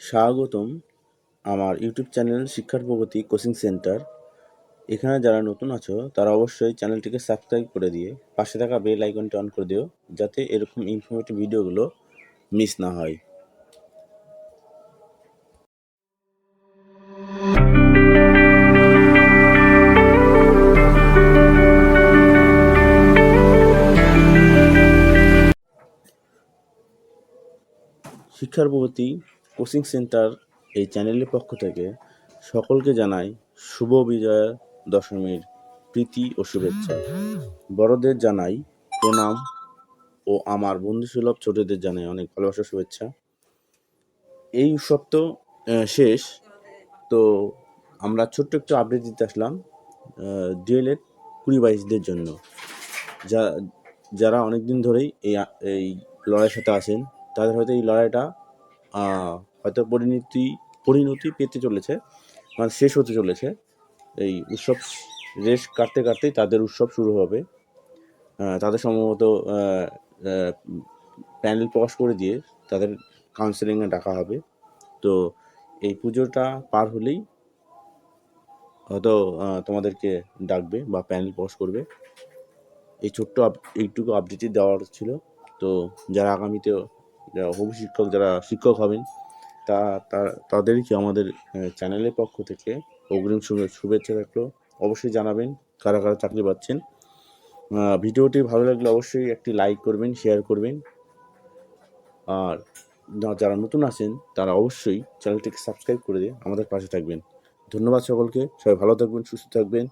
স্বাগতম আমার YouTube channel শিক্ষার প্রগতি কোচিং সেন্টার। এখানে যারা নতুন আছো তারা অবশ্যই চ্যানেলটিকে সাবস্ক্রাইব করে দিয়ে পাশে থাকা বেল আইকনটি অন করে দিও, যাতে এরকম ইনফরমেটিভ ভিডিওগুলো মিস না হয়। শিক্ষার প্রগতি কোচিং সেন্টার এই চ্যানেলের পক্ষ থেকে সকলকে জানাই শুভ বিজয়া দশমীর প্রীতি ও শুভেচ্ছা। বড়দের জানাই প্রণাম ও আমার বন্ধুসুলভ ছোটদের জানাই অনেক ভালোবাসা শুভেচ্ছা। এই উৎসব তো শেষ, তো আমরা ছোট্ট একটু আপডেট দিতে আসলাম ডিএলএড 20-22দের জন্য, যা যারা অনেক দিন ধরেই এই লড়াইয়ের সাথে আছেন, তাদের হয়তো এই লড়াইটা হয়তো পরিণতি পেতে চলেছে, মানে শেষ হতে চলেছে। এই উৎসব রেশ কাটতে কাটতেই তাদের উৎসব শুরু হবে। তাদের সম্ভবত প্যানেল প্রকাশ করে দিয়ে তাদের কাউন্সেলিংয়ে ডাকা হবে। তো এই পুজোটা পার হলেই হয়তো তোমাদেরকে ডাকবে বা প্যানেল প্রকাশ করবে। এই ছোট্ট এইটুকু আপডেটই দেওয়ার ছিল। তো যারা আগামীতে হবু শিক্ষক, যারা শিক্ষক হবেন, তাদেরকে আমাদের চ্যানেলের পক্ষ থেকে অগ্রিম শুভেচ্ছা থাকলো। অবশ্যই জানাবেন কারা কারা চাকরি পাচ্ছেন। ভিডিওটি ভালো লাগলে অবশ্যই একটি লাইক করবেন, শেয়ার করবেন। আর যারা নতুন আছেন তারা অবশ্যই চ্যানেলটিকে সাবস্ক্রাইব করে দিয়ে আমাদের পাশে থাকবেন। ধন্যবাদ সকলকে। সবাই ভালো থাকবেন, সুস্থ থাকবেন।